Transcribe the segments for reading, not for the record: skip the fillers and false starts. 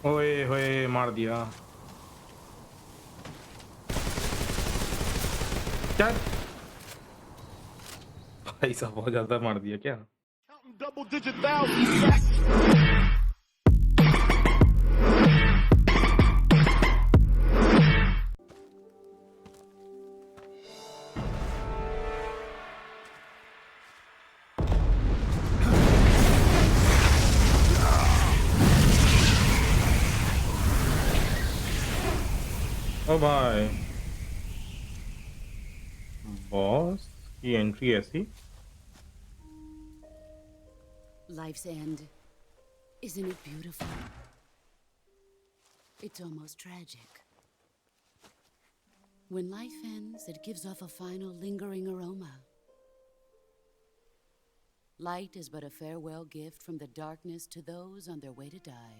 ओए होए मार दिया क्या भाई साहब बहुत ज्यादा मार दिया क्या Double digit thousands. ओ भाई बॉस की एंट्री ऐसी Life's end. Isn't it beautiful? It's almost tragic. When life ends, it gives off a final lingering aroma. Light is but a farewell gift from the darkness to those on their way to die.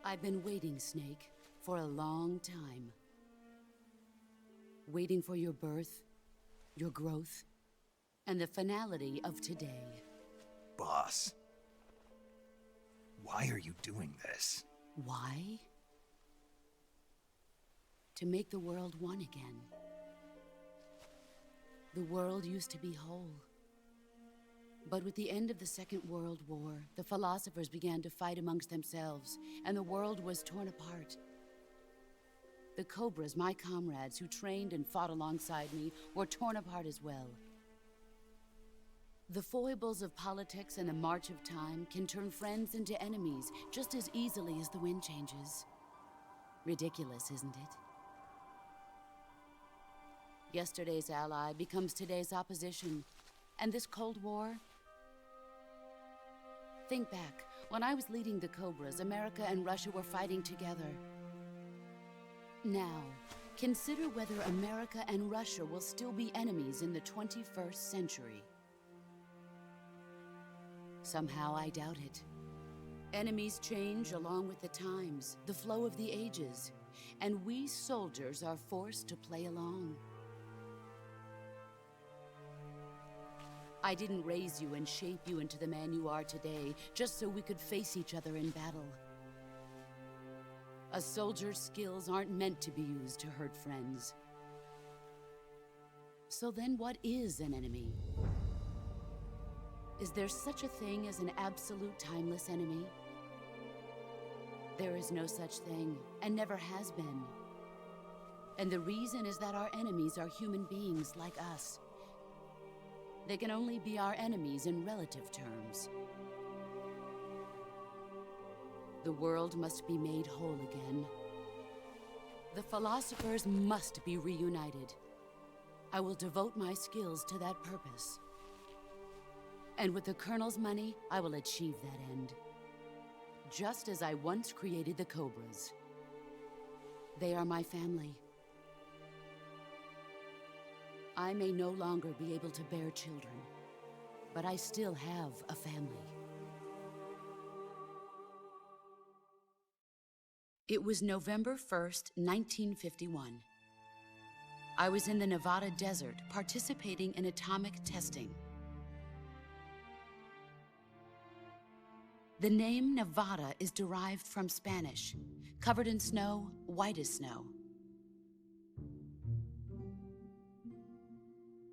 I've been waiting, Snake, for a long time. Waiting for your birth, your growth, and the finality of today. Boss, why are you doing this? Why? To make the world one again. The world used to be whole. But with the end of the Second World War, the philosophers began to fight amongst themselves, and the world was torn apart. The Cobras, my comrades who trained and fought alongside me, were torn apart as well. The foibles of politics and the march of time can turn friends into enemies just as easily as the wind changes. Ridiculous, isn't it? Yesterday's ally becomes today's opposition. And this Cold War? Think back. When I was leading the Cobras, America and Russia were fighting together. Now, consider whether America and Russia will still be enemies in the 21st century. Somehow I doubt it. Enemies change along with the times, the flow of the ages, and we soldiers are forced to play along. I didn't raise you and shape you into the man you are today just so we could face each other in battle. A soldier's skills aren't meant to be used to hurt friends. So then what is an enemy? Is there such a thing as an absolute timeless enemy? There is no such thing, and never has been. And the reason is that our enemies are human beings like us. They can only be our enemies in relative terms. The world must be made whole again. The philosophers must be reunited. I will devote my skills to that purpose. And with the Colonel's money, I will achieve that end. Just as I once created the Cobras. They are my family. I may no longer be able to bear children, but I still have a family. It was November 1st, 1951. I was in the Nevada desert participating in atomic testing. The name Nevada is derived from Spanish, covered in snow, white as snow.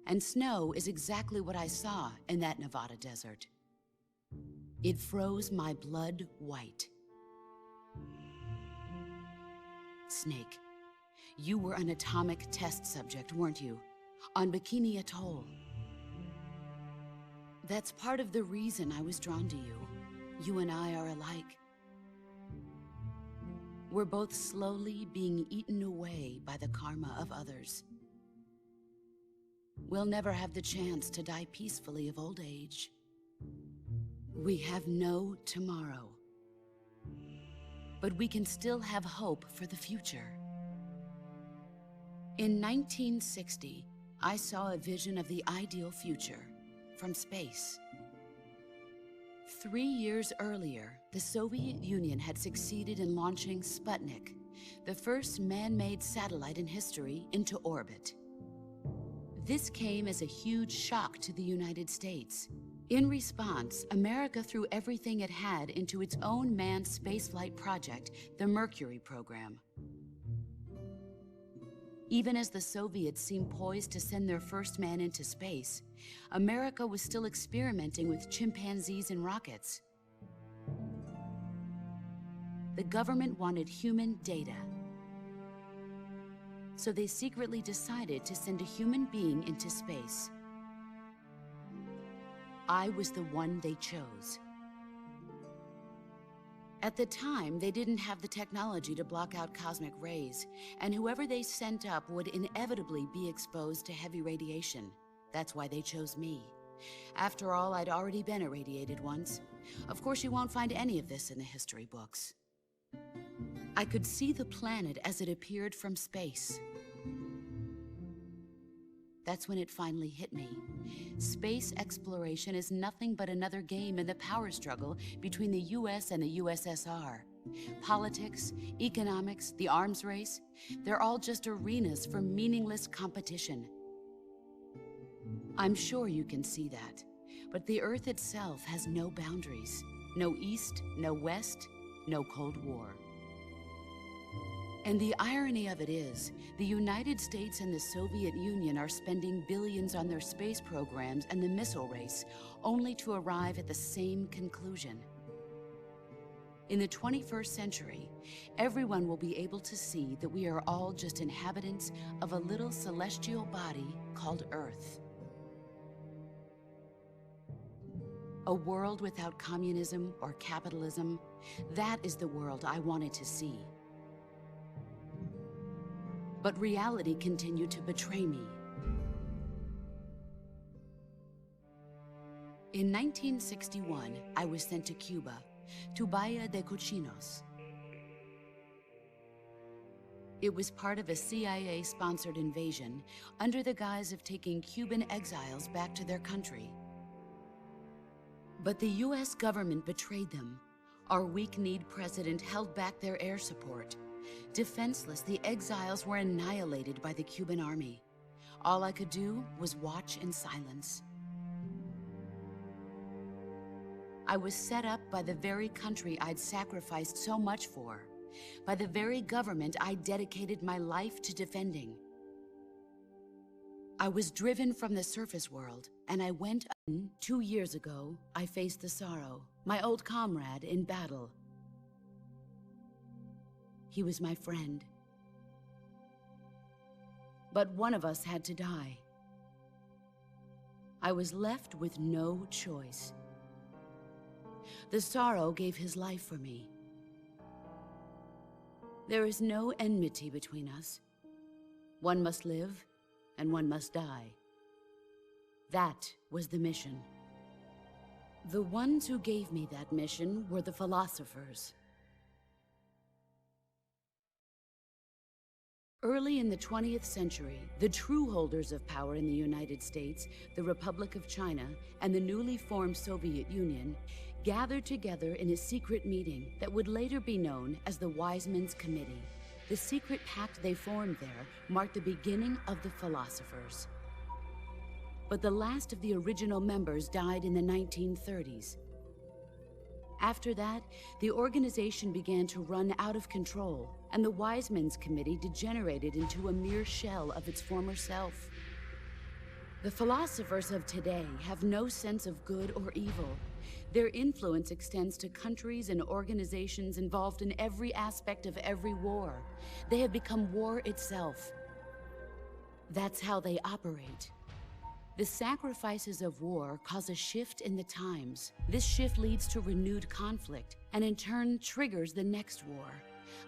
And snow is exactly what I saw in that Nevada desert. It froze my blood white. Snake, you were an atomic test subject, weren't you? On Bikini Atoll. That's part of the reason I was drawn to you. You and I are alike. We're both slowly being eaten away by the karma of others. We'll never have the chance to die peacefully of old age. We have no tomorrow. But we can still have hope for the future. In 1960, I saw a vision of the ideal future from space. 3 years earlier, the Soviet Union had succeeded in launching Sputnik, the first man-made satellite in history, into orbit. This came as a huge shock to the United States. In response, America threw everything it had into its own manned spaceflight project, the Mercury program. Even as the Soviets seemed poised to send their first man into space, America was still experimenting with chimpanzees and rockets. The government wanted human data. So they secretly decided to send a human being into space. I was the one they chose. At the time, they didn't have the technology to block out cosmic rays, and whoever they sent up would inevitably be exposed to heavy radiation. That's why they chose me. After all, I'd already been irradiated once. Of course, you won't find any of this in the history books. I could see the planet as it appeared from space. That's when it finally hit me. Space exploration is nothing but another game in the power struggle between the US and the USSR. Politics, economics, the arms race, they're all just arenas for meaningless competition. I'm sure you can see that, but the Earth itself has no boundaries. No East, no West, no Cold War. And the irony of it is, the United States and the Soviet Union are spending billions on their space programs and the missile race, only to arrive at the same conclusion. In the 21st century, everyone will be able to see that we are all just inhabitants of a little celestial body called Earth. A world without communism or capitalism, that is the world I wanted to see. But reality continued to betray me. In 1961, I was sent to Cuba, to Bahia de Cochinos. It was part of a CIA-sponsored invasion under the guise of taking Cuban exiles back to their country. But the US government betrayed them. Our weak-kneed president held back their air support. Defenseless, the exiles were annihilated by the Cuban army. All I could do was watch in silence. I was set up by the very country I'd sacrificed so much for, by the very government I dedicated my life to defending. I was driven from the surface world, and I went. 2 years ago, I faced the sorrow, my old comrade in battle. He was my friend. But one of us had to die. I was left with no choice. The sorrow gave his life for me. There is no enmity between us. One must live, and one must die. That was the mission. The ones who gave me that mission were the philosophers. Early in the 20th century, the true holders of power in the United States, the Republic of China, and the newly formed Soviet Union gathered together in a secret meeting that would later be known as the Wiseman's Committee. The secret pact they formed there marked the beginning of the philosophers. But the last of the original members died in the 1930s. After that, the organization began to run out of control, and the Wiseman's Committee degenerated into a mere shell of its former self. The philosophers of today have no sense of good or evil. Their influence extends to countries and organizations involved in every aspect of every war. They have become war itself. That's how they operate. The sacrifices of war cause a shift in the times. This shift leads to renewed conflict, and in turn triggers the next war.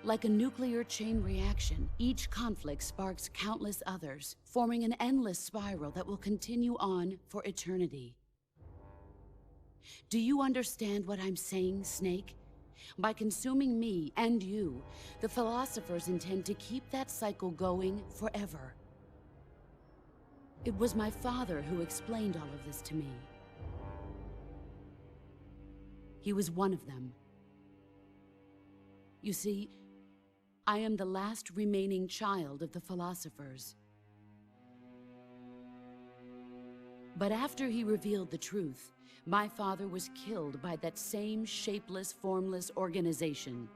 Like a nuclear chain reaction, each conflict sparks countless others, forming an endless spiral that will continue on for eternity. Do you understand what I'm saying, Snake? By consuming me and you, the philosophers intend to keep that cycle going forever. It was my father who explained all of this to me. He was one of them. You see, I am the last remaining child of the philosophers. But after he revealed the truth, my father was killed by that same shapeless, formless organization.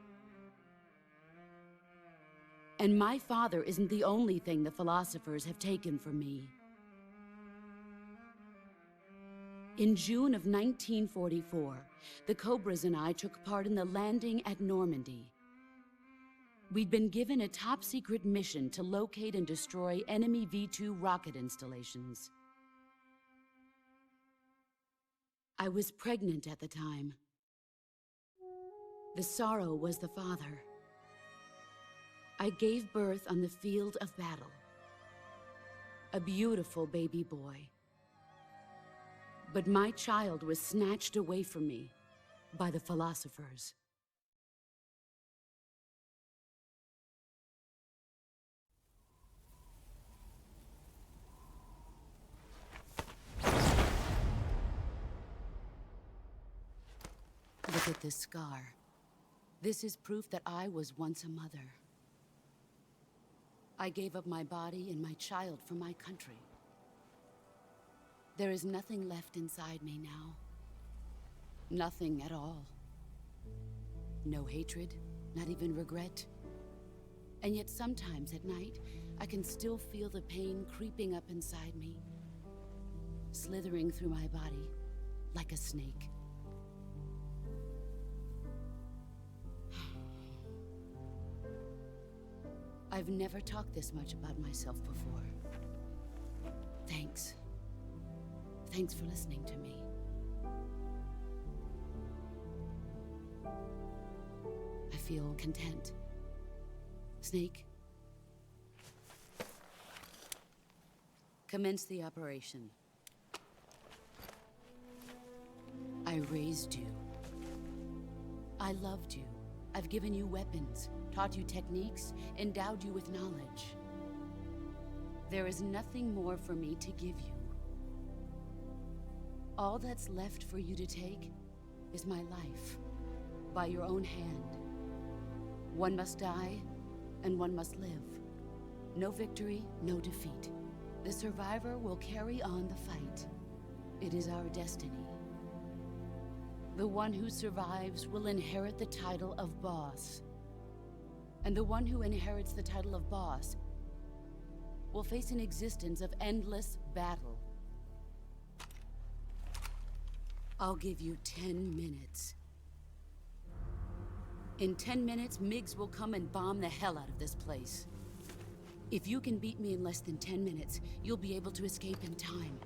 And my father isn't the only thing the philosophers have taken from me. In June of 1944, the Cobras and I took part in the landing at Normandy. We'd been given a top-secret mission to locate and destroy enemy V-2 rocket installations. I was pregnant at the time. The sorrow was the father. I gave birth on the field of battle. A beautiful baby boy. But my child was snatched away from me by the philosophers. Look at this scar. This is proof that I was once a mother. I gave up my body and my child for my country. There is nothing left inside me now. Nothing at all. No hatred, not even regret. And yet sometimes at night, I can still feel the pain creeping up inside me, slithering through my body like a snake. I've never talked this much about myself before. Thanks. Thanks for listening to me. I feel content. Snake? Commence the operation. I raised you. I loved you. I've given you weapons, taught you techniques, endowed you with knowledge. There is nothing more for me to give you. All that's left for you to take is my life, by your own hand. One must die, and one must live. No victory, no defeat. The survivor will carry on the fight. It is our destiny. The one who survives will inherit the title of boss. And the one who inherits the title of boss will face an existence of endless battle. I'll give you 10 minutes. In 10 minutes, MiGs will come and bomb the hell out of this place. If you can beat me in less than 10 minutes, you'll be able to escape in time.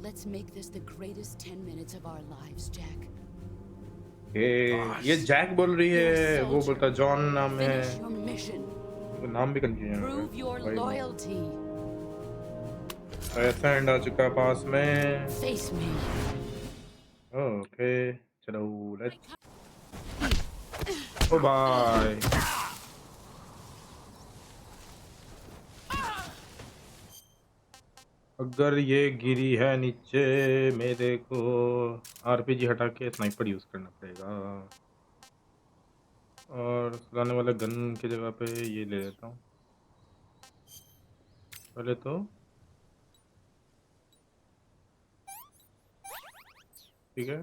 Let's make this the greatest 10 minutes of our lives, Jack. ये Jack बोल रही है, वो बोलता John नाम है। Finish your mission. वो नाम भी कंफ्यूजन हो Prove your रहा है। loyalty. एसेंड आ चुका पास में। Face me. ओके, चलो लेट्स। Oh bye. अगर ये गिरी है नीचे मेरे को आरपीजी हटा के स्नाइपर यूज करना पड़ेगा, और सुलाने वाला गन की जगह पे ये ले लेता हूँ पहले तो। ठीक है,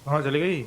कहाँ चली गई?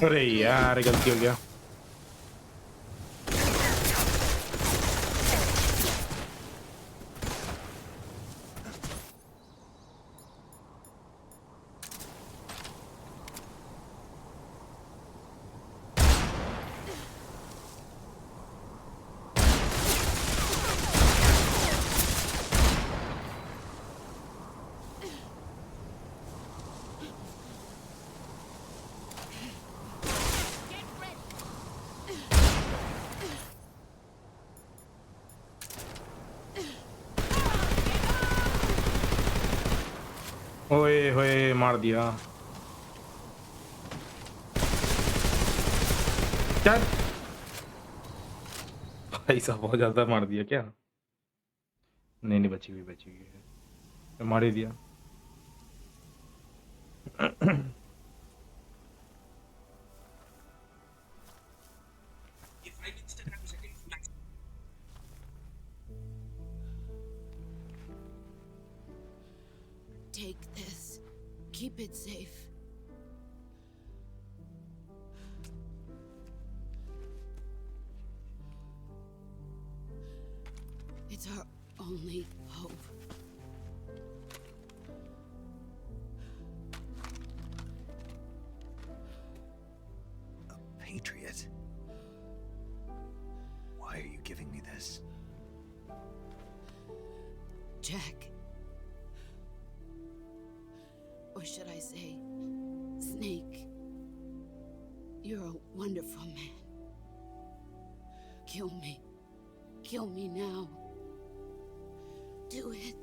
अरे यार गलती हो गया। ओए होए मार दिया। चल भाई साहब बहुत ज्यादा मार दिया क्या? नहीं नहीं बची हुई है। मार ही दिया। Take this. Keep it safe. It's our only hope. A patriot? Why are you giving me this? Jack. Or should I say, Snake. You're a wonderful man. Kill me. Kill me now. Do it.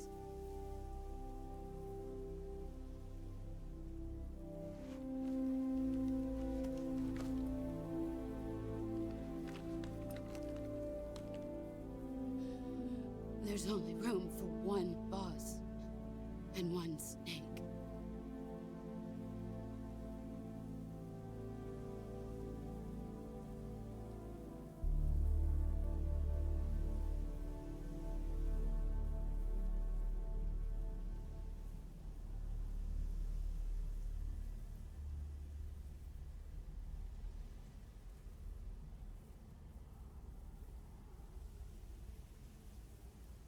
There's only room for one boss and one snake.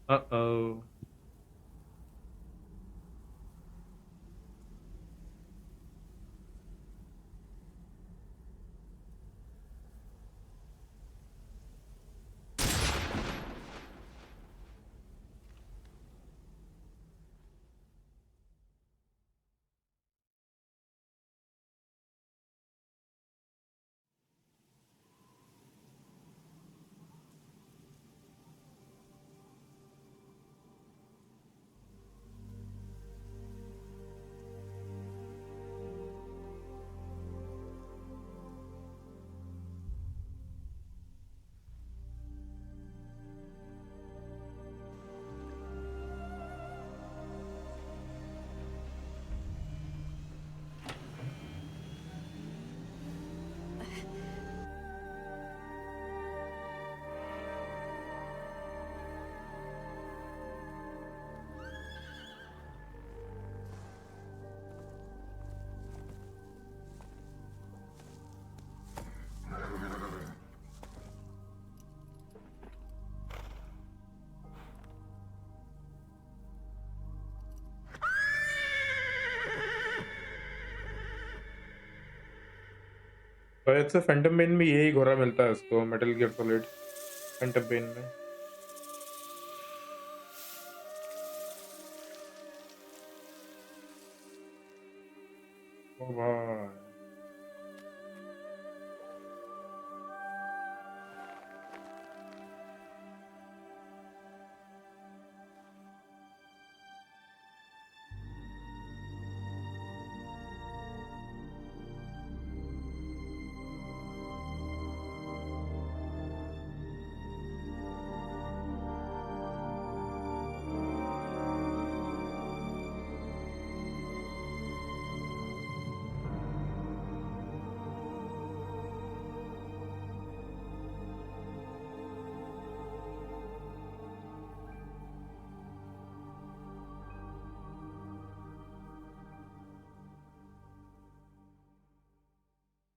Uh-oh. शायद से Phantom Pain में यही घोड़ा मिलता है उसको, Metal Gear Solid Phantom Pain में। ओ भाई